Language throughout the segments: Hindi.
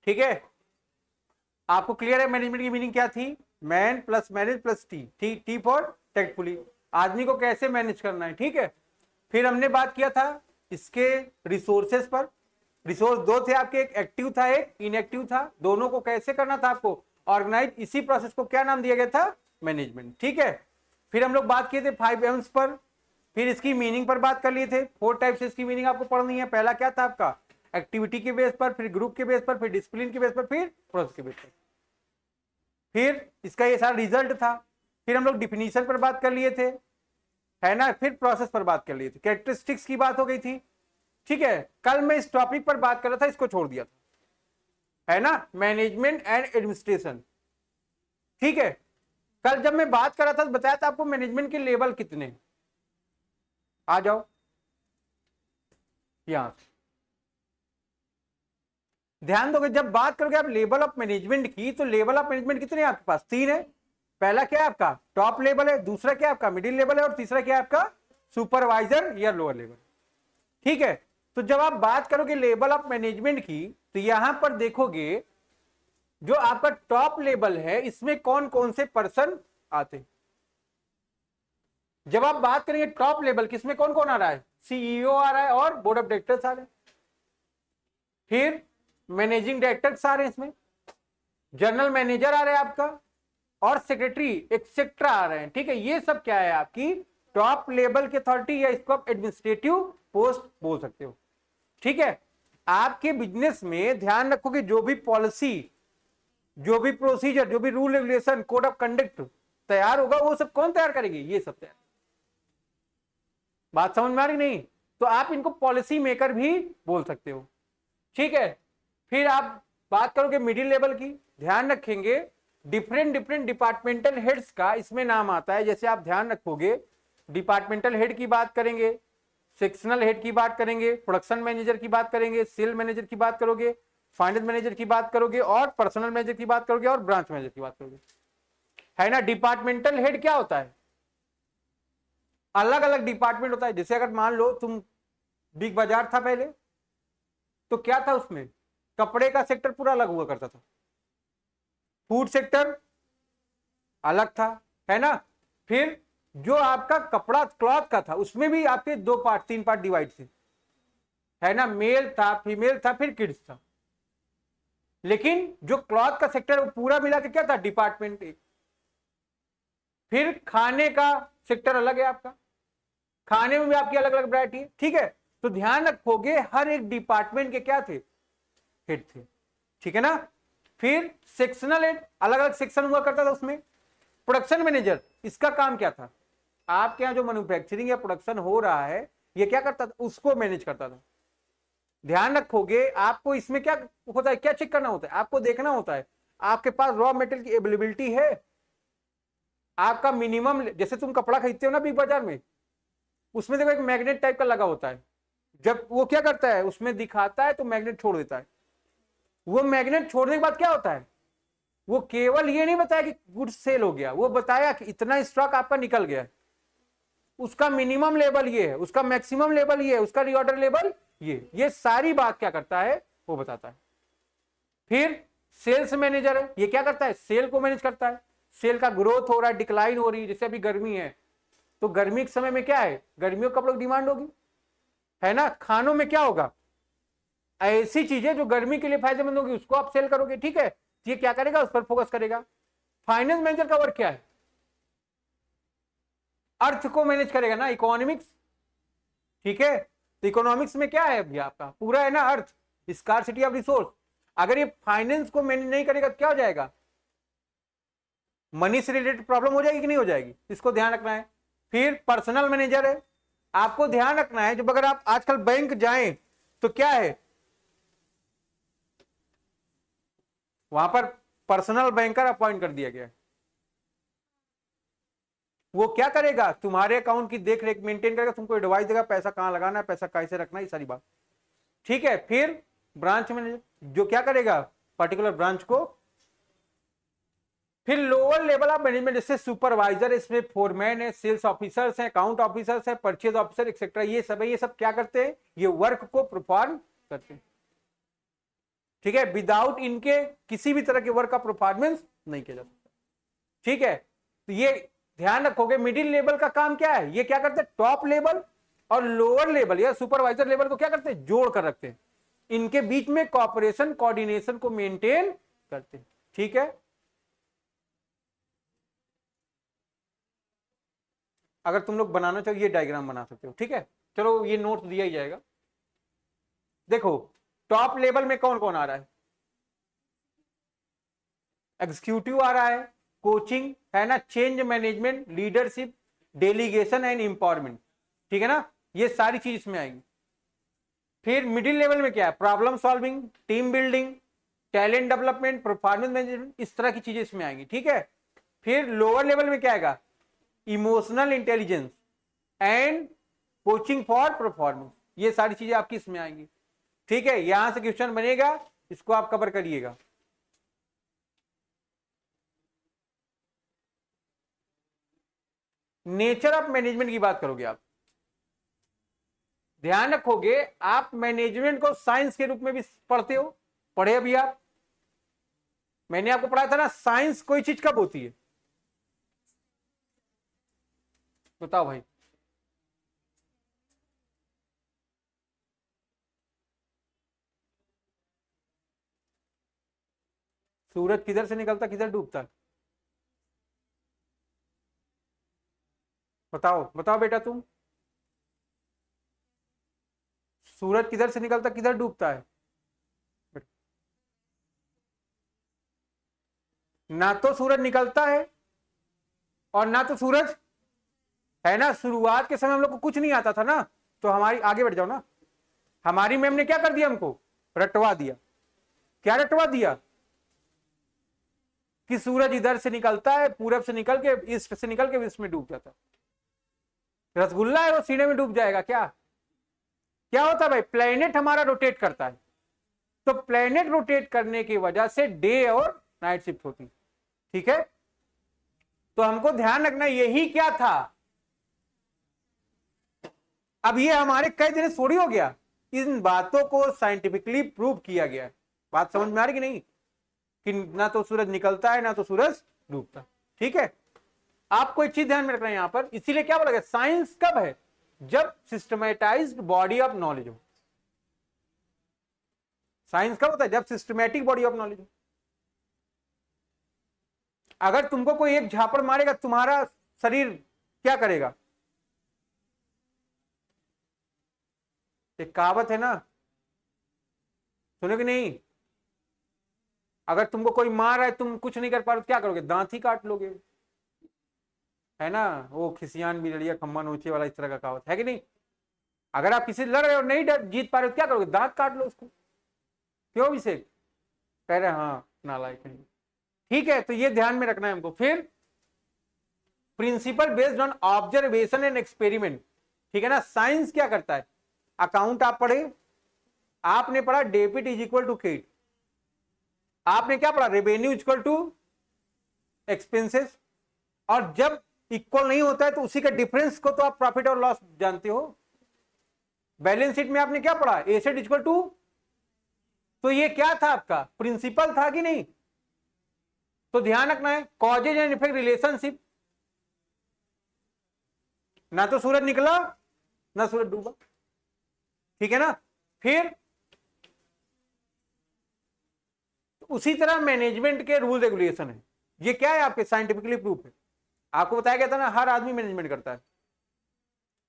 ठीक है, आपको क्लियर है मैनेजमेंट की मीनिंग क्या थी? Man plus manage plus T, T for tactfully, आदमी को कैसे मैनेज करना है। ठीक है, फिर हमने बात किया था इसके रिसोर्सेस पर। रिसोर्स दो थे आपके, एक एक्टिव था एक इनएक्टिव था, दोनों को कैसे करना था आपको ऑर्गेनाइज, इसी प्रोसेस को क्या नाम दिया गया था? मैनेजमेंट। ठीक है, फिर हम लोग बात किए थे 5 M's पर, फिर इसकी मीनिंग पर बात कर लिए थे। 4 टाइप से इसकी मीनिंग आपको पढ़नी है। पहला क्या था आपका? एक्टिविटी के बेस पर, फिर ग्रुप के बेस पर, फिर डिसिप्लिन के बेस पर, फिर प्रोसेस के बेस पर, फिर इसका ये सारा रिजल्ट था। फिर हम लोग डिफिनीशन पर बात कर लिए थे, है ना, फिर प्रोसेस पर बात कर लिए थे, कैरेक्टरिस्टिक्स की बात हो गई थी। ठीक है, कल मैं इस टॉपिक पर बात कर रहा था, इसको छोड़ दिया था, है ना, मैनेजमेंट एंड एडमिनिस्ट्रेशन। ठीक है, कल जब मैं बात कर रहा था तो बताया था आपको मैनेजमेंट के लेवल कितने। आ जाओ यहां से ध्यान दोगे, जब बात करोगे आप लेवल ऑफ मैनेजमेंट की, तो लेवल ऑफ मैनेजमेंट कितने हैं आपके पास? 3 है। पहला क्या है आपका? टॉप लेवल है, दूसरा क्या है आपका? मिडिल लेवल है, और तीसरा क्या है आपका? सुपरवाइजर या लोअर लेवल। ठीक है, तो जब आप बात करोगे लेवल ऑफ मैनेजमेंट की, तो यहां पर देखोगे जो आपका टॉप लेवल है इसमें कौन कौन से पर्सन आते। जब आप बात करेंगे टॉप लेवल किसमें कौन कौन आ रहा है? सीईओ आ रहा है और बोर्ड ऑफ डायरेक्टर्स आ रहे हैं, फिर मैनेजिंग डायरेक्टर्स आ रहे हैं इसमें, जनरल मैनेजर आ रहे हैं आपका, और सेक्रेटरी एक्सेट्रा आ रहे हैं। ठीक है, ये सब क्या है? आपकी टॉप लेवल की अथॉरिटी, या इसको आप एडमिनिस्ट्रेटिव पोस्ट बोल सकते हो। ठीक है, आपके बिजनेस में ध्यान रखो कि जो भी पॉलिसी, जो भी प्रोसीजर, जो भी rule regulation, code of conduct तैयार होगा, वो सब कौन तैयार करेगी? ये सब तैयार। बात समझ में आ रही नहीं? तो आप इनको पॉलिसी मेकर भी बोल सकते हो। ठीक है, फिर आप बात करोगे मिडिल लेवल की, ध्यान रखेंगे डिफरेंट डिफरेंट डिपार्टमेंटल हेड्स का इसमें नाम आता है। जैसे आप ध्यान रखोगे डिपार्टमेंटल हेड की बात करेंगे, सेक्शनल हेड की बात करेंगे, प्रोडक्शन मैनेजर की बात करेंगे, सेल मैनेजर की बात करोगे, फाइनेंस मैनेजर की बात करोगे, और पर्सनल मैनेजर की बात करोगे, और ब्रांच मैनेजर की बात करोगे, है ना। डिपार्टमेंटल हेड क्या होता है? अलग अलग डिपार्टमेंट होता है। जैसे अगर मान लो तुम बिग बाजार था पहले, तो क्या था उसमें? कपड़े का सेक्टर पूरा अलग हुआ करता था, फूड सेक्टर अलग था, है ना। फिर जो आपका कपड़ा क्लॉथ का था उसमें भी आपके 2 पार्ट 3 पार्ट डिवाइड थे, है ना, मेल था, फीमेल था, फिर किड्स था। लेकिन जो क्लॉथ का सेक्टर वो पूरा मिला के क्या था? डिपार्टमेंट एक। फिर खाने का सेक्टर अलग है आपका, खाने में भी आपकी अलग अलग वैरायटी है। ठीक है, तो ध्यान रखोगे हर एक डिपार्टमेंट के क्या थे? हेड थे। ठीक है ना। फिर सेक्शनल हेड, अलग अलग सेक्शन हुआ करता था उसमें। प्रोडक्शन मैनेजर, इसका काम क्या था? आपके यहां जो मैन्युफैक्चरिंग या प्रोडक्शन हो रहा है ये क्या करता था? उसको मैनेज करता था। ध्यान रखोगे आपको इसमें क्या होता है, क्या चेक करना होता है? आपको देखना होता है आपके पास रॉ मेटेरियल की अवेलेबिलिटी है, आपका मिनिमम। जैसे तुम कपड़ा खरीदते हो ना बिग बाजार में, उसमें देखो एक मैग्नेट टाइप का लगा होता है, जब वो क्या करता है उसमें दिखाता है तो मैग्नेट छोड़ देता है। वो मैग्नेट छोड़ने के बाद क्या होता है? वो केवल ये नहीं बताया कि गुड्स सेल हो गया, वो बताया कि इतना स्टॉक आपका निकल गया है, उसका मिनिमम लेवल ये है, उसका मैक्सिमम लेवल ये है, उसका रीऑर्डर लेवल ये सारी बात क्या करता है? वो बताता है। फिर सेल्स मैनेजर है, ये क्या करता है? सेल को मैनेज करता है। सेल का ग्रोथ हो रहा है, डिक्लाइन हो रही है, जैसे अभी गर्मी है तो गर्मी के समय में क्या है? गर्मियों कपड़ों की डिमांड होगी, है ना। खानों में क्या होगा? ऐसी चीजें जो गर्मी के लिए फायदेमंद होगी उसको आप सेल करोगे। ठीक है, ये क्या करेगा? उस पर फोकस करेगा। फाइनेंस मैनेजर का वर्क क्या है? अर्थ को मैनेज करेगा ना, इकोनॉमिक्स। ठीक है, तो इकोनॉमिक्स में क्या है भैया? आपका पूरा है ना अर्थ, स्कार्सिटी ऑफ रिसोर्स। अगर ये फाइनेंस को मैनेज नहीं करेगा तो क्या हो जाएगा? मनी से रिलेटेड प्रॉब्लम हो जाएगी कि नहीं हो जाएगी? इसको ध्यान रखना है। फिर पर्सनल मैनेजर है, आपको ध्यान रखना है जब अगर आप आजकल बैंक जाएं तो क्या है वहां पर? पर्सनल बैंकर अपॉइंट कर दिया गया है। वो क्या करेगा? तुम्हारे अकाउंट की देख रेख मेंटेन करेगा, तुमको एडवाइस देगा पैसा कहां लगाना है, पैसा कैसे रखना है, ये सारी बात। ठीक है, फिर ब्रांच मैनेजर जो क्या करेगा? पर्टिकुलर ब्रांच को। फिर लोअर लेवल ऑफ मैनेजमेंट जैसे सुपरवाइजर, इसमें फोरमैन है, सेल्स ऑफिसर्स हैं, अकाउंट ऑफिसर्स हैं, परचेज ऑफिसर एक्सेट्रा, ये सब है। ये सब क्या करते हैं? ये वर्क को परफॉर्म करते हैं। ठीक है, विदाउट इनके किसी भी तरह के वर्क का परफॉर्मेंस नहीं किया जा सकता। ठीक है, तो ये ध्यान रखोगे मिडिल लेवल का काम क्या है, ये क्या करते हैं, टॉप लेवल और लोअर लेवल या सुपरवाइजर लेवल को क्या करते हैं, जोड़ कर रखते हैं, इनके बीच में कॉपरेशन कोऑर्डिनेशन को मेंटेन करते हैं। ठीक है, अगर तुम लोग बनाना चाहो ये डायग्राम बना सकते हो। ठीक है, चलो ये नोट दिया ही जाएगा। देखो टॉप लेवल में कौन कौन आ रहा है, एग्जीक्यूटिव आ रहा है, कोचिंग है ना, change management, leadership, delegation and empowerment. ठीक है ना, ये सारी चीज इसमें आएंगी। फिर मिडिल लेवल में क्या है, problem solving, team building, talent development, performance management, इस तरह की चीजें इसमें आएंगी। ठीक है, फिर लोअर लेवल में क्या आएगा, emotional intelligence and coaching for performance, ये सारी चीजें आपकी इसमें आएंगी। ठीक है, यहां से क्वेश्चन बनेगा, इसको आप कवर करिएगा। नेचर ऑफ मैनेजमेंट की बात करोगे आप, ध्यान रखोगे आप मैनेजमेंट को साइंस के रूप में भी पढ़ते हो, पढ़े अभी आप, मैंने आपको पढ़ाया था ना, साइंस कोई चीज कब होती है, बताओ भाई। सूरज किधर से निकलता किधर डूबता, बताओ बताओ बेटा तुम, सूरज किधर से निकलता किधर डूबता है, ना तो सूरज निकलता है और ना तो सूरज है ना। शुरुआत के समय हम लोग को कुछ नहीं आता था ना, तो हमारी, आगे बढ़ जाओ ना, हमारी मैम ने क्या कर दिया, हमको रटवा दिया। क्या रटवा दिया, कि सूरज इधर से निकलता है, पूरब से निकल के, ईस्ट से निकल के इसमें डूब जाता है। रसगुल्ला है वो सीने में डूब जाएगा क्या, क्या होता है भाई, प्लेनेट हमारा रोटेट करता है, तो प्लेनेट रोटेट करने की वजह से डे और नाइट शिफ्ट होती। ठीक है, तो हमको ध्यान रखना यही क्या था। अब ये हमारे कई दिन थोड़ी हो गया, इन बातों को साइंटिफिकली प्रूव किया गया है। बात समझ में आ रही कि नहीं, कि ना तो सूरज निकलता है ना तो सूरज डूबता। ठीक है, आपको एक चीज ध्यान में रखना है यहां पर, इसीलिए क्या बोला गया, साइंस कब है, जब सिस्टमेटाइज्ड बॉडी ऑफ नॉलेज हो। साइंस कब होता है, जब सिस्टमेटिक बॉडी ऑफ नॉलेज हो। अगर तुमको कोई एक झापड़ मारेगा, तुम्हारा शरीर क्या करेगा, एक कहावत है ना, सुनो कि नहीं, अगर तुमको कोई मार रहा है, तुम कुछ नहीं कर पा रहे, क्या करोगे, दांत ही काट लोगे, है ना, वो खिसियान बिलड़िया खम्मा नोचे वाला इस तरह का कहावत है कि नहीं। अगर आप किसी लड़ रहे हो और नहीं जीत पा रहे हो, क्या करोगे, दांत काट लो उसको। क्यों अभिषेक कह रहे, हाँ नालायक है। ठीक है, तो ये ध्यान में रखना है हमको। फिर principle based on observation and experiment. ठीक है ना, साइंस क्या करता है, अकाउंट आप पढ़े, आपने पढ़ा debit is equal to credit, आपने क्या पढ़ा, रेवेन्यू इक्वल टू एक्सपेंसेस, और जब इक्वल नहीं होता है तो उसी का डिफरेंस को तो आप प्रॉफिट और लॉस जानते हो। बैलेंस शीट में आपने क्या पढ़ा, एसेट इक्वल टू, तो ये क्या था आपका प्रिंसिपल था कि नहीं। तो ध्यान रखना है, कॉजेज एंड इफेक्ट रिलेशनशिप, ना तो सूरज निकला ना सूरज डूबा। ठीक है ना, फिर उसी तरह मैनेजमेंट के रूल रेगुलेशन है, ये क्या है आपके साइंटिफिकली प्रूफ है। आपको बताया गया था ना, हर आदमी मैनेजमेंट करता है।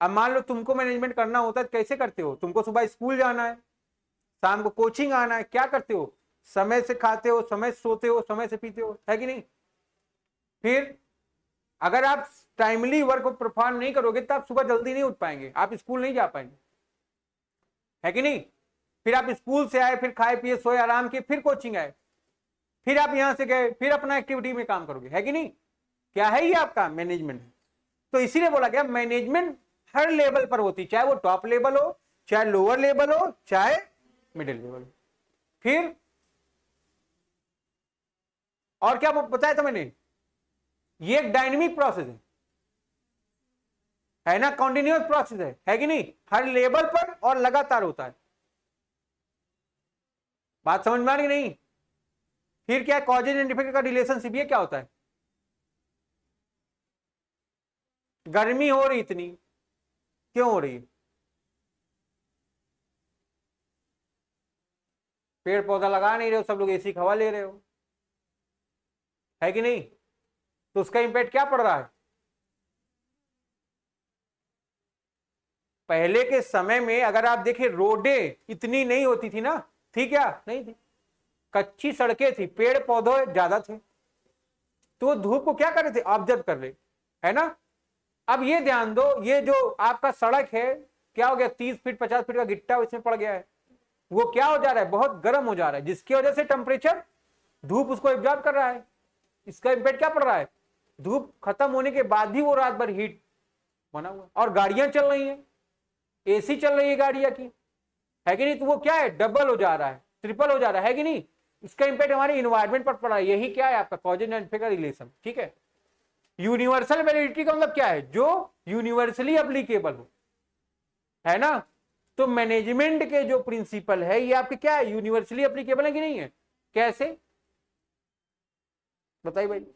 अब मान लो तुमको मैनेजमेंट करना होता है, कैसे करते हो, तुमको सुबह स्कूल जाना है, शाम को कोचिंग आना है, क्या करते हो, समय से खाते हो, समय से सोते हो, समय से पीते हो, है कि नहीं। फिर अगर आप टाइमली वर्क को परफॉर्म नहीं करोगे तो आप सुबह जल्दी नहीं उठ पाएंगे, आप स्कूल नहीं जा पाएंगे, है कि नहीं। फिर आप स्कूल से आए, फिर खाए पिए सोए आराम किए, फिर कोचिंग आए, फिर आप यहां से गए, फिर अपना एक्टिविटी में काम करोगे, है कि नहीं। क्या है ये आपका मैनेजमेंट है। तो इसीलिए बोला गया मैनेजमेंट हर लेवल पर होती, चाहे वो टॉप लेवल हो, चाहे लोअर लेवल हो, चाहे मिडिल लेवल हो। फिर और क्या बताया था मैंने, ये एक डायनेमिक प्रोसेस है ना, कॉन्टिन्यूअस प्रोसेस है कि नहीं, हर लेवल पर और लगातार होता है। बात समझ में आ रही नहीं? फिर क्या कॉज एंड इफेक्ट का रिलेशनशिप, ये क्या होता है? गर्मी हो रही इतनी, क्यों हो रही है? पेड़ पौधा लगा नहीं रहे हो, सब लोग एसी हवा ले रहे हो, है कि नहीं? तो उसका इंपैक्ट क्या पड़ रहा है? पहले के समय में अगर आप देखें, रोडें इतनी नहीं होती थी ना, थी क्या? नहीं थी, कच्ची सड़कें थी, पेड़ पौधे ज्यादा थे, तो वो धूप को क्या कर रहे थे? ऑब्जर्व कर रहे, है ना? अब ये ध्यान दो, ये जो आपका सड़क है, क्या हो गया? 30 फीट 50 फीट का गिट्टा इसमें पड़ गया है, वो क्या हो जा रहा है? बहुत गर्म हो जा रहा है, जिसकी वजह से टेम्परेचर, धूप उसको एब्जॉर्ब कर रहा है। इसका इंपैक्ट क्या पड़ रहा है? धूप खत्म होने के बाद भी वो रात भर हीट बना हुआ, और गाड़ियां चल रही हैं, एसी चल रही है गाड़ियां की, है कि नहीं? तो वो क्या है? डबल हो जा रहा है, ट्रिपल हो जा रहा है कि नहीं? इसका इंपैक्ट हमारे इन्वायरमेंट पर पड़ रहा है। यही क्या है आपका कॉज एंड इफेक्ट का रिलेशन, ठीक है? यूनिवर्सल वैलिडिटी का मतलब क्या है? जो यूनिवर्सली अप्लीकेबल हो, है ना? तो मैनेजमेंट के जो प्रिंसिपल है ये आपके क्या है? यूनिवर्सली अप्लीकेबल है कि नहीं है? कैसे बताइए भाई?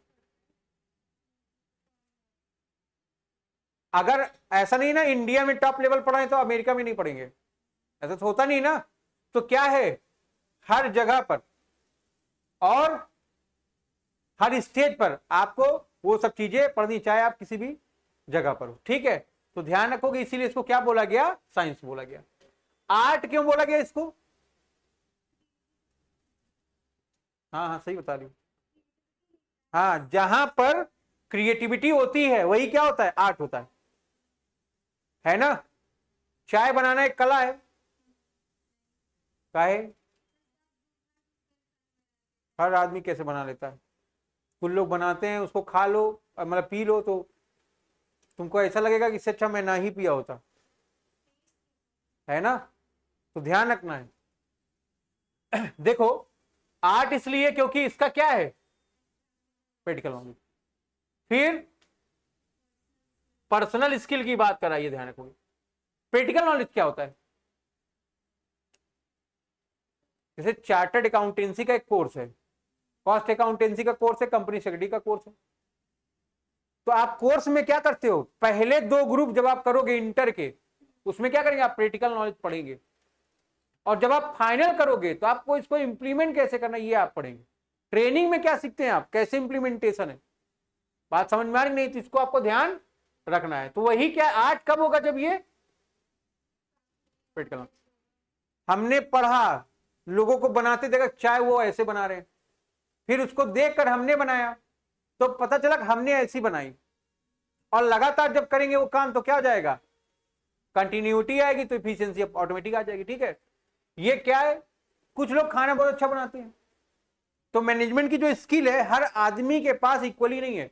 अगर ऐसा नहीं ना इंडिया में टॉप लेवल पढ़ाए तो अमेरिका में नहीं पढ़ेंगे, ऐसा तो होता नहीं ना। तो क्या है, हर जगह पर और हर स्टेज पर आपको वो सब चीजें पढ़नी, चाहे आप किसी भी जगह पर हो, ठीक है? तो ध्यान रखोगे, इसीलिए इसको क्या बोला गया? साइंस बोला गया। आर्ट क्यों बोला गया इसको? हाँ हाँ सही बता रही हूँ। हाँ, जहां पर क्रिएटिविटी होती है वही क्या होता है? आर्ट होता है ना? चाय बनाना एक कला है, काहे? हर आदमी कैसे बना लेता है? कुछ लोग बनाते हैं, उसको खा लो, मतलब पी लो, तो तुमको ऐसा लगेगा कि इससे अच्छा मैं ना ही पिया होता, है ना? तो ध्यान रखना है। देखो, आर्ट इसलिए क्योंकि इसका क्या है? Practical knowledge. फिर पर्सनल स्किल की बात कराइए, ध्यान रखोगे। प्रैक्टिकल नॉलेज क्या होता है? जैसे चार्टर्ड अकाउंटेंसी का एक कोर्स है, कॉस्ट अकाउंटेंसी का कोर्स है, कंपनी सेक्रेटरी का कोर्स है। तो आप कोर्स में क्या करते हो? पहले 2 ग्रुप जब आप करोगे इंटर के, उसमें क्या करेंगे? आप प्रैक्टिकल नॉलेज पढ़ेंगे, और जब आप फाइनल करोगे तो आपको इसको इंप्लीमेंट कैसे करना ये आप पढ़ेंगे। ट्रेनिंग में क्या सीखते हैं आप? कैसे इंप्लीमेंटेशन है। बात समझ में आ रही नहीं? तो इसको आपको ध्यान रखना है। तो वही क्या, आर्ट कब होगा? जब ये प्रैक्टिकल हमने पढ़ा, लोगों को बनाते देखा, चाहे वो ऐसे बना रहे हैं, फिर उसको देखकर हमने बनाया, तो पता चला कि हमने ऐसी बनाई, और लगातार जब करेंगे वो काम तो क्या हो जाएगा? कंटिन्यूटी आएगी, तो इफिशियंसी ऑटोमेटिक आ जाएगी, ठीक है? ये क्या है? कुछ लोग खाना बहुत अच्छा बनाते हैं, तो मैनेजमेंट की जो स्किल है हर आदमी के पास इक्वली नहीं है।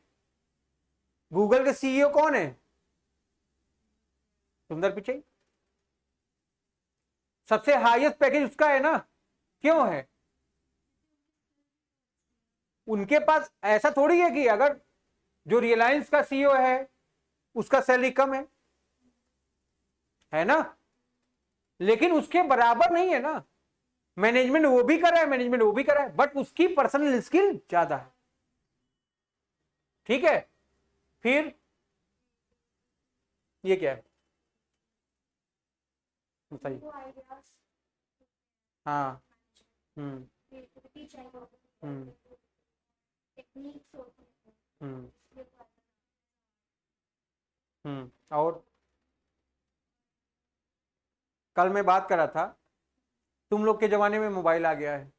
गूगल के सीईओ कौन है? सुंदर पिचाई, सबसे हाईएस्ट पैकेज उसका है ना, क्यों है? उनके पास ऐसा थोड़ी है कि अगर जो रिलायंस का सीईओ है उसका सैलरी कम है ना? लेकिन उसके बराबर नहीं है ना। मैनेजमेंट वो भी कर रहा है, मैनेजमेंट वो भी कर रहा है, बट उसकी पर्सनल स्किल ज्यादा है, ठीक है? फिर ये क्या है बताइए? हाँ। हम्म हम्म हम्म और कल मैं बात कर रहा था, तुम लोग के जमाने में मोबाइल आ गया है,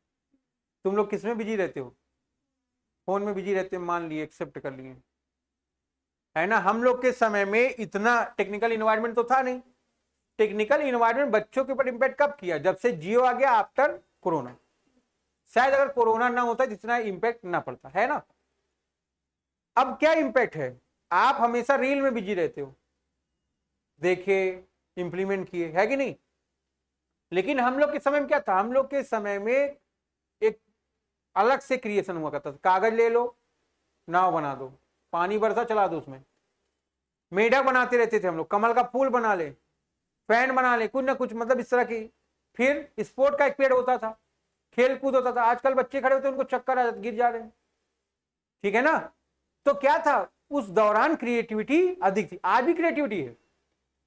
तुम लोग किस में बिजी रहते हो? फोन में बिजी रहते हो, मान लिए, एक्सेप्ट कर लिए, है ना? हम लोग के समय में इतना टेक्निकल इन्वायरमेंट तो था नहीं। टेक्निकल इन्वायरमेंट बच्चों के ऊपर इंपैक्ट कब किया? जब से जियो आ गया, आफ्टर कोरोना। शायद अगर कोरोना ना होता जितना इंपैक्ट ना पड़ता, है ना? अब क्या इंपैक्ट है? आप हमेशा रील में बिजी रहते हो, देखे, इंप्लीमेंट किए, है कि नहीं? लेकिन हम लोग के समय में क्या था? हम लोग के समय में एक अलग से क्रिएशन हुआ करता था। कागज ले लो, नाव बना दो, पानी बरसा चला दो उसमें, मेढक बनाते रहते थे हम लोग, कमल का फूल बना ले, फैन बना ले, कुछ ना कुछ, मतलब इस तरह की। फिर स्पोर्ट का एक पेड़ होता था, खेल कूद होता था। आजकल बच्चे खड़े होते हैं उनको चक्कर आ जाते, गिर जा रहे हैं, ठीक है ना। तो क्या था, उस दौरान क्रिएटिविटी अधिक थी, आज भी क्रिएटिविटी है।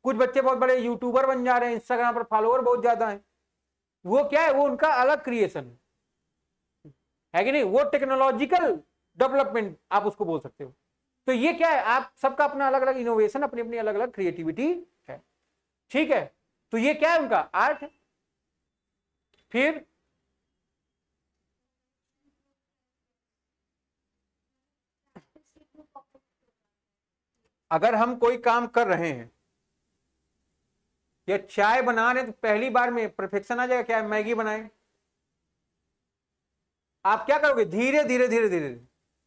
कुछ बच्चे बहुत बड़े यूट्यूबर बन जा रहे हैं, इंस्टाग्राम पर फॉलोअर बहुत ज्यादा है, वो क्या है, वो उनका अलग क्रिएशन है कि नहीं, वो टेक्नोलॉजिकल डेवलपमेंट आप उसको बोल सकते हो। तो ये क्या है, आप सबका अपना अलग अलग इनोवेशन, अपनी अपनी अलग अलग क्रिएटिविटी है, ठीक है। तो ये क्या है, उनका आर्ट है। फिर अगर हम कोई काम कर रहे हैं या चाय बना रहे हैं, तो पहली बार में परफेक्शन आ जाएगा क्या, मैगी बनाए, आप क्या करोगे, धीरे धीरे धीरे धीरे,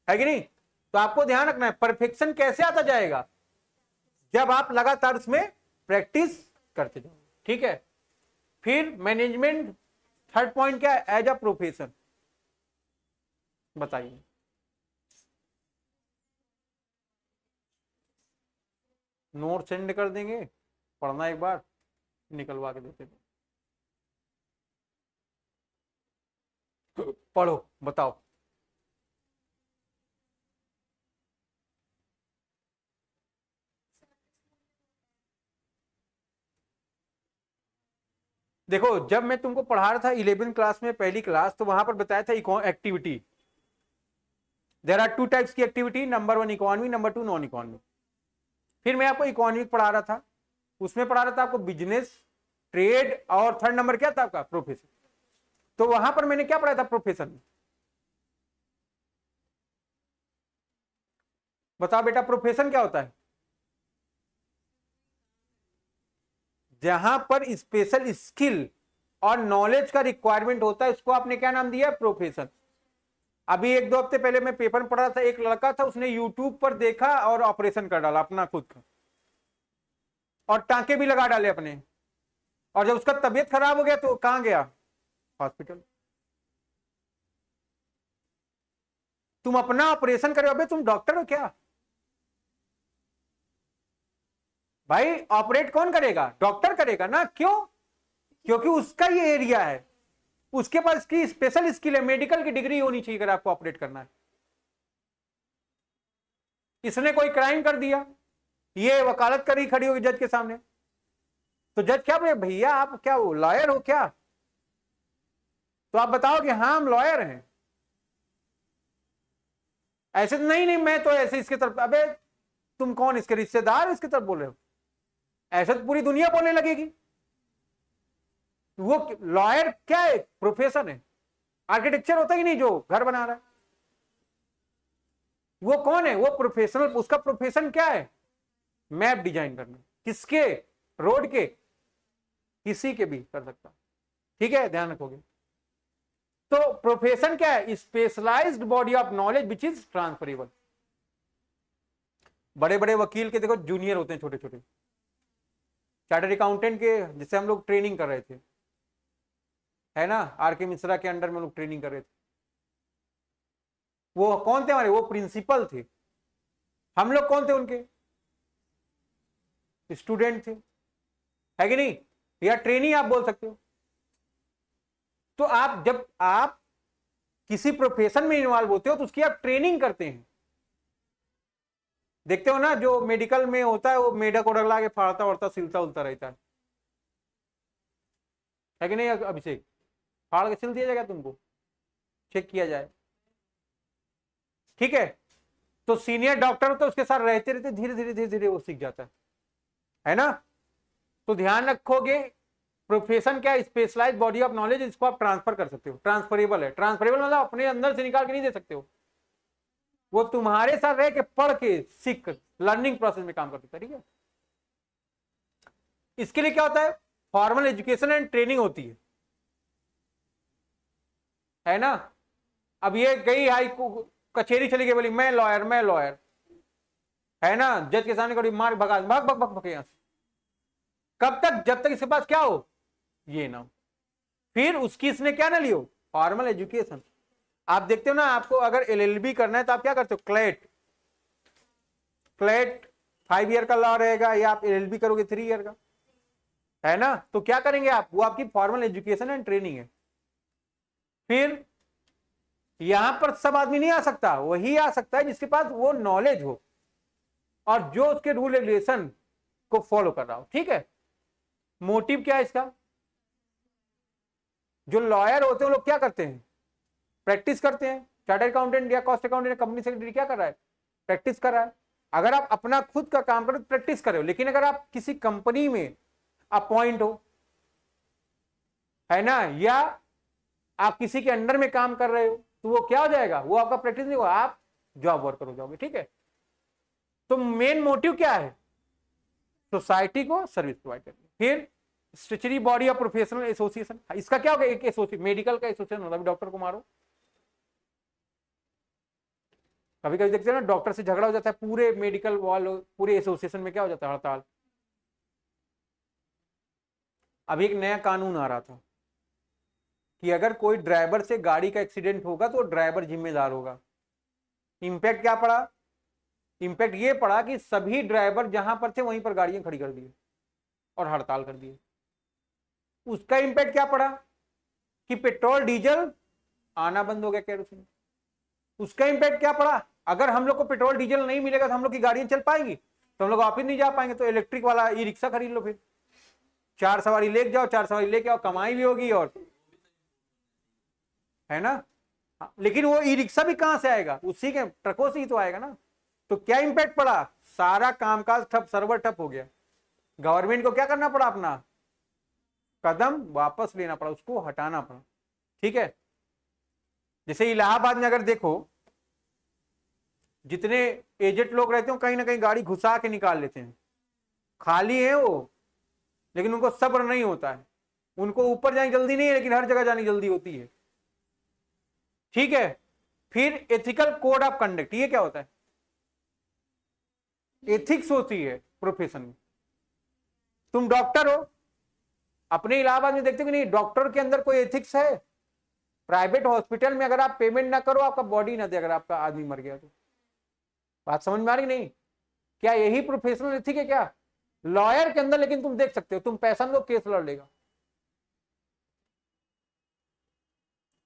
है कि नहीं। तो आपको ध्यान रखना है, परफेक्शन कैसे आता जाएगा, जब आप लगातार उसमें प्रैक्टिस करते जाओ, ठीक है। फिर मैनेजमेंट, थर्ड पॉइंट क्या है, एज अ प्रोफेशन, बताइए। नोट सेंड कर देंगे, पढ़ना एक बार, निकलवा के देते, पढ़ो बताओ। देखो, जब मैं तुमको पढ़ा रहा था 11वीं क्लास में, पहली क्लास, तो वहां पर बताया था activity, there are two types की activity, number 1 economy, number 2 non economy. फिर मैं आपको इकोनॉमिक पढ़ा रहा था, उसमें पढ़ा रहा था आपको बिजनेस, ट्रेड, और थर्ड नंबर क्या था आपका, प्रोफेशन। तो वहां पर मैंने क्या पढ़ाया था, प्रोफेशन। बताओ बेटा, प्रोफेशन क्या होता है, जहां पर स्पेशल स्किल और नॉलेज का रिक्वायरमेंट होता है, इसको आपने क्या नाम दिया, प्रोफेशन। अभी 1-2 हफ्ते पहले मैं पेपर में पढ़ रहा था, एक लड़का था, उसने यूट्यूब पर देखा और ऑपरेशन कर डाला अपना खुद का, और टांके भी लगा डाले अपने, और जब उसका तबीयत खराब हो गया तो कहां गया, हॉस्पिटल। तुम अपना ऑपरेशन करे, अबे तुम डॉक्टर हो क्या भाई, ऑपरेट कौन करेगा, डॉक्टर करेगा ना, क्यों, क्योंकि उसका ये एरिया है, उसके पास की स्पेशल स्किल है, मेडिकल की डिग्री होनी चाहिए अगर आपको ऑपरेट करना है। इसने कोई क्राइम कर दिया, ये वकालत करी, खड़ी होगी जज के सामने, तो जज क्या बोले, भैया आप क्या हो, लॉयर हो क्या, तो आप बताओगे हाँ हम लॉयर हैं, ऐसे तो नहीं नहीं मैं तो ऐसे इसके तरफ, अबे तुम कौन, इसके रिश्तेदार इसके तरफ बोल रहे हो, ऐसे तो पूरी दुनिया बोलने लगेगी। वो लॉयर क्या है, प्रोफेशन है, आर्किटेक्चर होता ही नहीं जो घर बना रहा है, वो कौन है, वो प्रोफेशनल, उसका प्रोफेशन क्या है, मैप डिजाइन करना, किसके, रोड के, किसी के भी कर सकता, ठीक है, ध्यान रखोगे। तो प्रोफेशन क्या है, specialised body of knowledge which is transferable. बड़े बड़े वकील के देखो जूनियर होते हैं, छोटे छोटे, चार्टर्ड अकाउंटेंट के, जिससे हम लोग ट्रेनिंग कर रहे थे, है ना, आर.के. मिश्रा के अंडर में लोग ट्रेनिंग कर रहे थे, वो कौन थे हमारे, वो प्रिंसिपल थे, हम लोग कौन थे, उनके स्टूडेंट थे, है कि नहीं, या ट्रेनी आप बोल सकते हो। तो आप जब आप किसी प्रोफेशन में इन्वॉल्व होते हो तो उसकी आप ट्रेनिंग करते हैं, देखते हो ना, जो मेडिकल में होता है वो मेढक ओढ़ ला के फाड़ता उड़ता सिलता उलता रहता है कि नहीं अभिषेक, फाड़ के सिल दिया जाएगा तुमको, चेक किया जाए, ठीक है। तो सीनियर डॉक्टर तो उसके साथ रहते रहते धीरे धीरे धीरे धीरे वो सीख जाता है ना। तो ध्यान रखोगे, प्रोफेशन क्या है, स्पेशलाइज बॉडी ऑफ नॉलेज, इसको आप ट्रांसफर कर सकते हो, ट्रांसफरेबल है, ट्रांसफरेबल मतलब अपने अंदर से निकाल के नहीं दे सकते हो, वो तुम्हारे साथ रह के पढ़ के सीख लर्निंग प्रोसेस में काम करता है, ठीक है। इसके लिए क्या होता है, फॉर्मल एजुकेशन एंड ट्रेनिंग होती है ना। अब ये गई हाई कचेरी चली गई, बोली मैं लॉयर, मैं लॉयर, है ना, जज के सामने कभी मार भगा, भग भग भग भग यहां से, कब तक, जब तक इसके पास क्या हो, ये ना हो, फिर उसकी इसने क्या ना लियो, फॉर्मल एजुकेशन। आप देखते हो ना, आपको अगर एलएलबी करना है तो आप क्या करते हो, क्लेट, क्लेट 5 ईयर का लॉ रहेगा, या आप एलएलबी करोगे 3 ईयर का, है ना। तो क्या करेंगे आप, वो आपकी फॉर्मल एजुकेशन एंड ट्रेनिंग है, फिर यहां पर सब आदमी नहीं आ सकता, वही आ सकता है जिसके पास वो नॉलेज हो और जो उसके रूल रेगुलेशन को फॉलो कर रहा हो। ठीक है, मोटिव क्या है इसका? जो लॉयर होते हैं वो लोग क्या करते हैं? प्रैक्टिस करते हैं। चार्टर्ड अकाउंटेंट या कॉस्ट अकाउंटेंट या कंपनी सेक्रेटरी क्या कर रहा है? प्रैक्टिस कर रहा है। अगर आप अपना खुद का काम करो तो प्रैक्टिस करो, लेकिन अगर आप किसी कंपनी में अपॉइंट हो, है ना, या आप किसी के अंडर में काम कर रहे हो, तो वो क्या हो जाएगा? वो आपका प्रैक्टिस नहीं होगा, आप जॉब वर्कर हो जाओगे। ठीक है, तो मेन मोटिव क्या है? सोसाइटी को सर्विस प्रोवाइड करनी। फिर statutory body of professional association, इसका क्या होगा? एक एसोसिएशन, मेडिकल का एसोसिएशन होता है, डॉक्टर को मारो। कभी कभी देखते हैं ना, डॉक्टर से झगड़ा हो जाता है, पूरे मेडिकल वालों, पूरे एसोसिएशन में क्या हो जाता है? हड़ताल। अभी एक नया कानून आ रहा था कि अगर कोई ड्राइवर से गाड़ी का एक्सीडेंट होगा तो ड्राइवर जिम्मेदार होगा। इंपैक्ट क्या पड़ा? इंपैक्ट ये पड़ा कि सभी ड्राइवर जहां पर थे वहीं पर गाड़ियां खड़ी कर दी और हड़ताल कर दिए। उसका इंपैक्ट क्या पड़ा? कि पेट्रोल डीजल आना बंद हो गया, केरोसिन। उसका इंपैक्ट क्या पड़ा? अगर हम लोग को पेट्रोल डीजल नहीं मिलेगा तो हम लोग की गाड़ियां चल पाएंगी, तो हम लोग ऑफिस नहीं जा पाएंगे, तो इलेक्ट्रिक वाला ई रिक्शा खरीद लो। फिर 4 सवारी लेके जाओ, 4 सवारी लेके आओ, कमाई भी होगी, और है ना। लेकिन वो ई रिक्शा भी कहां से आएगा? उसी के ट्रकों से ही तो आएगा ना। तो क्या इंपैक्ट पड़ा? सारा कामकाज ठप, सर्वर ठप हो गया। गवर्नमेंट को क्या करना पड़ा? अपना कदम वापस लेना पड़ा, उसको हटाना पड़ा। ठीक है, जैसे इलाहाबाद में अगर देखो, जितने एजेड लोग रहते हो कहीं ना कहीं गाड़ी घुसा के निकाल लेते हैं, खाली है वो, लेकिन उनको सब्र नहीं होता है। उनको ऊपर जाने जल्दी नहीं है, लेकिन हर जगह जाने जल्दी होती है। ठीक है, फिर एथिकल कोड ऑफ कंडक्ट, ये क्या होता है? एथिक्स होती है प्रोफेशन में। तुम डॉक्टर हो, अपने इलाहाबाद में देखते हो कि नहीं, डॉक्टर के अंदर कोई एथिक्स है? प्राइवेट हॉस्पिटल में अगर आप पेमेंट ना करो, आपका बॉडी ना दे, अगर आपका आदमी मर गया तो। बात समझ में आ रही नहीं? क्या यही प्रोफेशनल एथिक है क्या? लॉयर के अंदर लेकिन तुम देख सकते हो, तुम पैसा ना दो केस लड़ लेगा।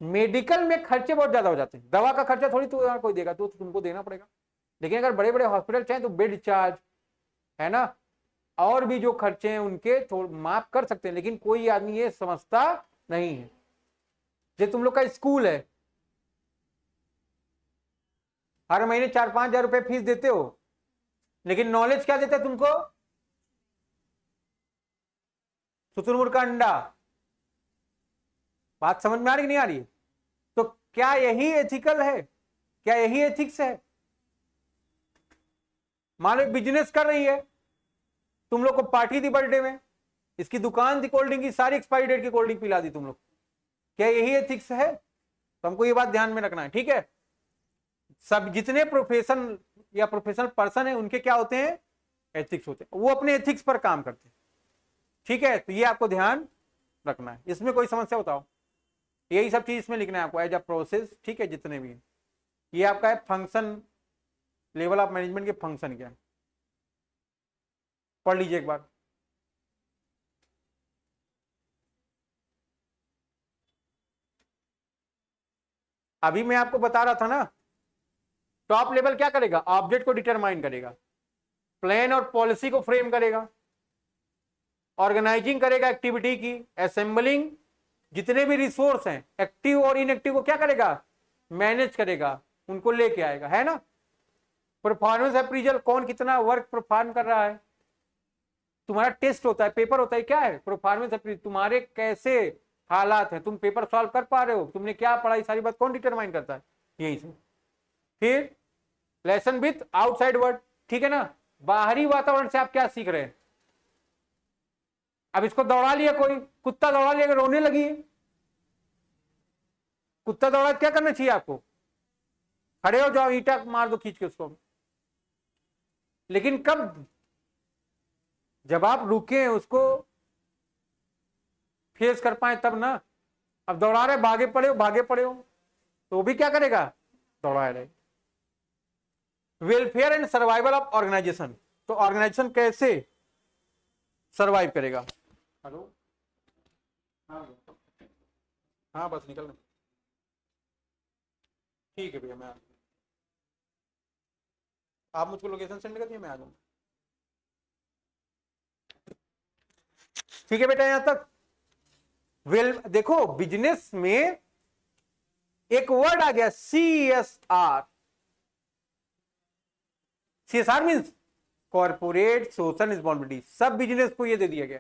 मेडिकल में खर्चे बहुत ज्यादा हो जाते हैं, दवा का खर्चा थोड़ी तो कोई देगा, तो तुमको देना पड़ेगा। लेकिन अगर बड़े बड़े हॉस्पिटल चाहे तो बेड चार्ज, है ना, और भी जो खर्चे हैं उनके थोड़ा माफ कर सकते हैं, लेकिन कोई आदमी ये समझता नहीं है। जो तुम लोग का स्कूल है, हर महीने 4-5 हजार रुपए फीस देते हो, लेकिन नॉलेज क्या देता है तुमको? शुतुरमुर्ग का अंडा। बात समझ में आ रही नहीं आ रही? तो क्या यही एथिकल है? क्या यही एथिक्स है? मान लो बिजनेस कर रही है, तुम लोग को पार्टी थी बर्थडे में, इसकी दुकान थी कोल्ड ड्रिंक की, सारी एक्सपायरी डेट की कोल्ड ड्रिंक पिला दी तुम लोग, क्या यही एथिक्स है? तो हमको ये बात ध्यान में रखना है। ठीक है, सब जितने प्रोफेशन या प्रोफेशनल पर्सन है उनके क्या होते हैं? एथिक्स होते हैं, वो अपने एथिक्स पर काम करते हैं। ठीक है, तो ये आपको ध्यान रखना है। इसमें कोई समस्या बताओ? यही सब चीज इसमें लिखना है आपको एज अ प्रोसेस। ठीक है, जितने भी ये आपका है फंक्शन, लेवल ऑफ मैनेजमेंट के फंक्शन क्या है, पढ़ लीजिए एक बार। अभी मैं आपको बता रहा था ना, टॉप लेवल क्या करेगा? ऑब्जेक्ट को डिटरमाइन करेगा, प्लान और पॉलिसी को फ्रेम करेगा, ऑर्गेनाइजिंग करेगा एक्टिविटी की, असेंबलिंग, जितने भी रिसोर्स हैं एक्टिव और इनएक्टिव को क्या करेगा? मैनेज करेगा, उनको लेके आएगा, है ना। परफॉर्मेंस अप्रीजल, कौन कितना वर्क परफॉर्म कर रहा है। तुम्हारा टेस्ट होता है, पेपर होता है, क्या है? परफॉर्मेंस अप्रीजल, तुम्हारे कैसे हालात हैं, तुम पेपर सॉल्व कर पा रहे हो, तुमने क्या पढ़ा, सारी बात कौन डिटरमाइन करता है? यही से। फिर लेसन विथ आउटसाइड वर्ड, ठीक है ना, बाहरी वातावरण से आप क्या सीख रहे हैं। अब इसको दौड़ा लिया, कोई कुत्ता दौड़ा लिया, रोने लगी, कुत्ता दौड़ा, क्या करना चाहिए आपको? खड़े हो जाओ, ईंटा मार दो खींच के उसको। लेकिन कब? जब आप रुके उसको फेस कर पाए तब ना। अब दौड़ा रहे, भागे पड़े हो तो भी क्या करेगा? दौड़ा रहे। Welfare and survival of organisation, तो ऑर्गेनाइजेशन कैसे सर्वाइव करेगा? हेलो, हाँ बस निकल। ठीक है भैया, मैं आप मुझको लोकेशन सेंड कर दिए, मैं आ जाऊंगा। ठीक है बेटा, यहां तक वेल देखो, बिजनेस में एक वर्ड आ गया CSR। CSR means corporate social responsibility. सब बिजनेस को ये दे दिया गया।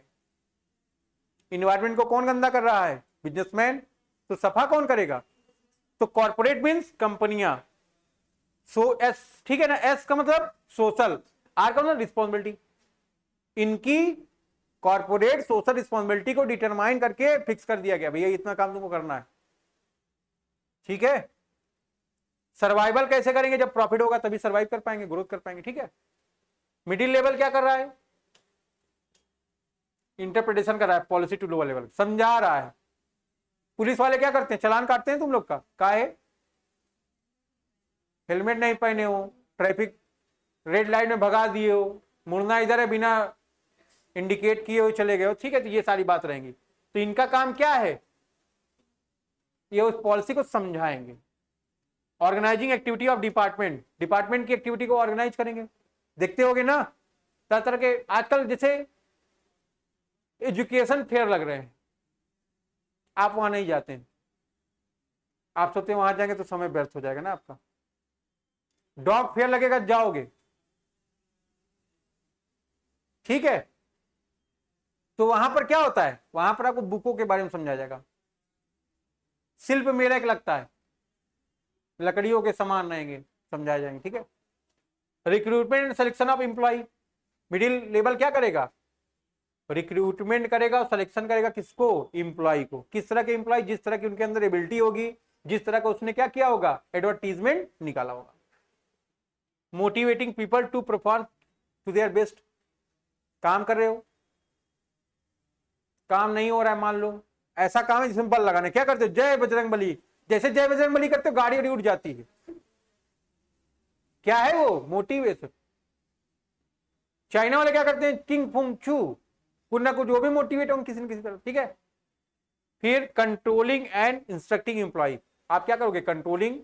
इन्वायरमेंट को कौन गंदा कर रहा है? बिजनेसमैन। तो सफा कौन करेगा? तो कॉर्पोरेट मीन्स कंपनियां। एस, ठीक है ना, एस का मतलब सोशल, आर का मतलब रिस्पॉन्सिबिलिटी। इनकी कॉर्पोरेट सोशल रिस्पॉन्सिबिलिटी को डिटरमाइन करके फिक्स कर दिया गया, भैया इतना काम तुमको करना है। ठीक है। सर्वाइवल कैसे करेंगे? जब प्रॉफिट होगा तभी सर्वाइव कर पाएंगे, ग्रोथ कर पाएंगे। ठीक है। मिडिल लेवल क्या कर रहा है? इंटरप्रिटेशन कर रहा है, पॉलिसी टू लोअर लेवल समझा रहा है। पुलिस वाले क्या करते हैं? चालान काटते हैं तुम लोग का, काहे? हेलमेट नहीं पहने हो, ट्रैफिक रेड लाइट में भगा दिए हो, मुड़ना इधर है बिना इंडिकेट किए हुए चले गए हो। ठीक है, तो ये सारी बात रहेंगी। तो इनका काम क्या है? ये उस पॉलिसी को समझाएंगे। Organising activity of department, department की एक्टिविटी को ऑर्गेनाइज करेंगे। देखते होगे ना तरह तरह के आजकल जैसे एजुकेशन फेयर लग रहे हैं, आप वहां नहीं जाते हैं, आप सोचते हैं वहां जाएंगे तो समय व्यर्थ हो जाएगा ना आपका। डॉग फेयर लगेगा, जाओगे। ठीक है। तो वहां पर क्या होता है? वहां पर आपको बुकों के बारे में समझाया जाएगा। शिल्प मेला एक लगता है, लकड़ियों के सामान रहेंगे, समझाए जाएंगे। ठीक है। Recruitment and selection of employ, middle level क्या करेगा? रिक्रूटमेंट करेगा और सिलेक्शन करेगा किसको? एम्प्लॉय को। किस तरह के एम्प्लॉय? जिस तरह की उनके अंदर एबिलिटी होगी, जिस तरह का उसने क्या किया होगा, एडवर्टीजमेंट निकाला होगा। Motivating people to perform to their best. काम कर रहे हो, काम नहीं हो रहा है, मान लो ऐसा काम है जिसमें बल लगाने, क्या करते हो? जय बजरंग बली। जैसे जय बजरंग बली करते हो गाड़ी उड़ जाती है। क्या है वो? मोटिवेशन। चाइना वाले क्या करते हैं? किंग फुंग चू, कुछ ना कुछ वो भी मोटिवेट होंगे किसी न किसी तरह। ठीक है। फिर कंट्रोलिंग एंड इंस्ट्रक्टिंग एम्प्लॉय, आप क्या करोगे? कंट्रोलिंग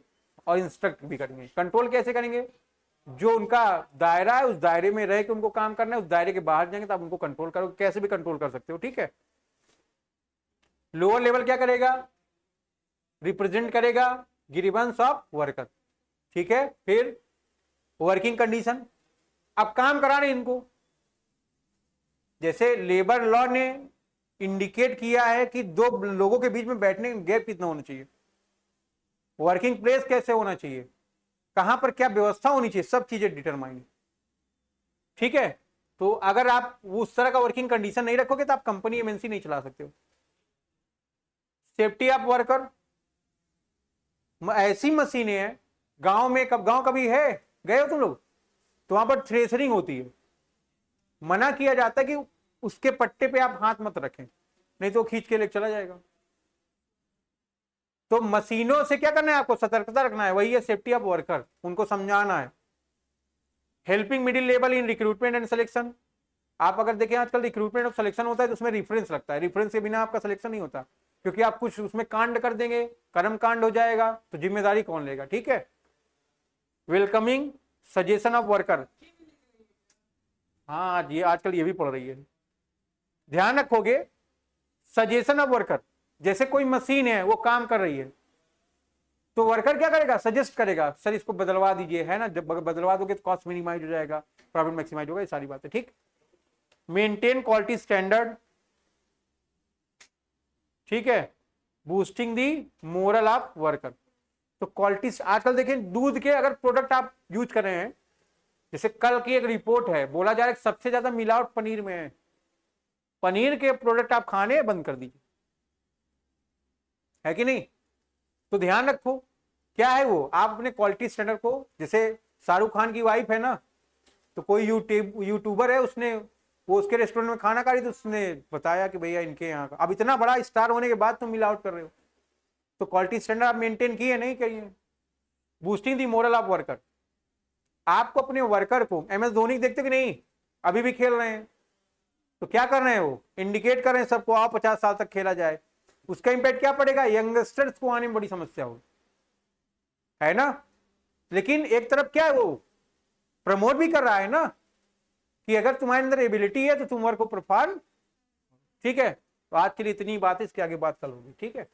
और इंस्ट्रक्ट भी करेंगे। कंट्रोल कैसे करेंगे? जो उनका दायरा है उस दायरे में रह के उनको काम करना है, उस दायरे के बाहर जाएंगे तो आप उनको कंट्रोल करोगे, कैसे भी कंट्रोल कर सकते हो। ठीक है। लोअर लेवल क्या करेगा? रिप्रेजेंट करेगा ग्रीवेंस ऑफ वर्कर। ठीक है। फिर वर्किंग कंडीशन, अब काम कराने इनको, जैसे लेबर लॉ ने इंडिकेट किया है कि दो लोगों के बीच में बैठने का गैप कितना होना चाहिए, वर्किंग प्लेस कैसे होना चाहिए, कहां पर क्या व्यवस्था होनी चाहिए, सब चीजें डिटरमाइन। ठीक है। तो अगर आप उस तरह का वर्किंग कंडीशन नहीं रखोगे तो आप कंपनी एमएनसी नहीं चला सकते हो। सेफ्टी ऑफ वर्कर, ऐसी मशीनें हैं गांव में, कब गांव कभी है गए हो तुम लोग? तो वहां पर थ्रेसरिंग होती है, मना किया जाता है कि उसके पट्टे पे आप हाथ मत रखें, नहीं तो खींच के ले चला जाएगा। तो मशीनों से क्या करना है? आपको सतर्कता रखना है, वही है सेफ्टी ऑफ वर्कर, उनको समझाना है। Helping middle level in recruitment and selection, आप अगर देखें आजकल रिक्रूटमेंट और सिलेक्शन होता है तो उसमें रेफरेंस लगता है, रेफरेंस के बिना आपका सिलेक्शन नहीं होता, क्योंकि आप कुछ उसमें कांड कर देंगे, कर्म कांड हो जाएगा तो जिम्मेदारी कौन लेगा। ठीक है। वेलकमिंग सजेशन ऑफ वर्कर, हाँ ये आजकल ये भी पढ़ रही है, ध्यान रखोगे। सजेशन ऑफ वर्कर, जैसे कोई मशीन है वो काम कर रही है तो वर्कर क्या करेगा? सजेस्ट करेगा, सर इसको बदलवा दीजिए, है ना, जब बदलवा दोगे तो कॉस्ट मिनिमाइज हो जाएगा, प्रॉफिट मैक्सिमाइज होगा, ये सारी बातें। ठीक। मेंटेन क्वालिटी स्टैंडर्ड, ठीक है। Boosting the moral of worker, तो क्वालिटी, आजकल देखें दूध के अगर प्रोडक्ट आप यूज कर रहे हैं, जैसे कल की एक रिपोर्ट है, बोला जा रहा है सबसे ज्यादा मिलावट पनीर में है, पनीर के प्रोडक्ट आप खाने बंद कर दीजिए, है कि नहीं? तो ध्यान रखो क्या है वो, आप अपने क्वालिटी स्टैंडर्ड को, जैसे शाहरुख खान की वाइफ है ना, तो कोई यूट्यूबर है, उसने वो उसके रेस्टोरेंट में खाना खा रही तो उसने बताया कि भैया इनके यहाँ का, अब इतना बड़ा स्टार होने के बाद तुम मिलावट कर रहे हो, तो क्वालिटी स्टैंडर्ड आप मेंटेन किए नहीं करिए। Boosting the moral of worker, आपको अपने वर्कर को, MS धोनी देखते कि नहीं, अभी भी खेल रहे हैं, तो क्या कर रहे हैं वो? इंडिकेट कर रहे हैं सबको, आओ 50 साल तक खेला जाए। उसका इंपैक्ट क्या पड़ेगा? यंगस्टर्स को आने में बड़ी समस्या होगी। है ना। लेकिन एक तरफ क्या है, वो प्रमोट भी कर रहा है ना कि अगर तुम्हारे अंदर एबिलिटी है तो तुम वर्क को परफॉर्म। ठीक है, तो आज के लिए इतनी बात है, इसके आगे बात कल होगी। ठीक है।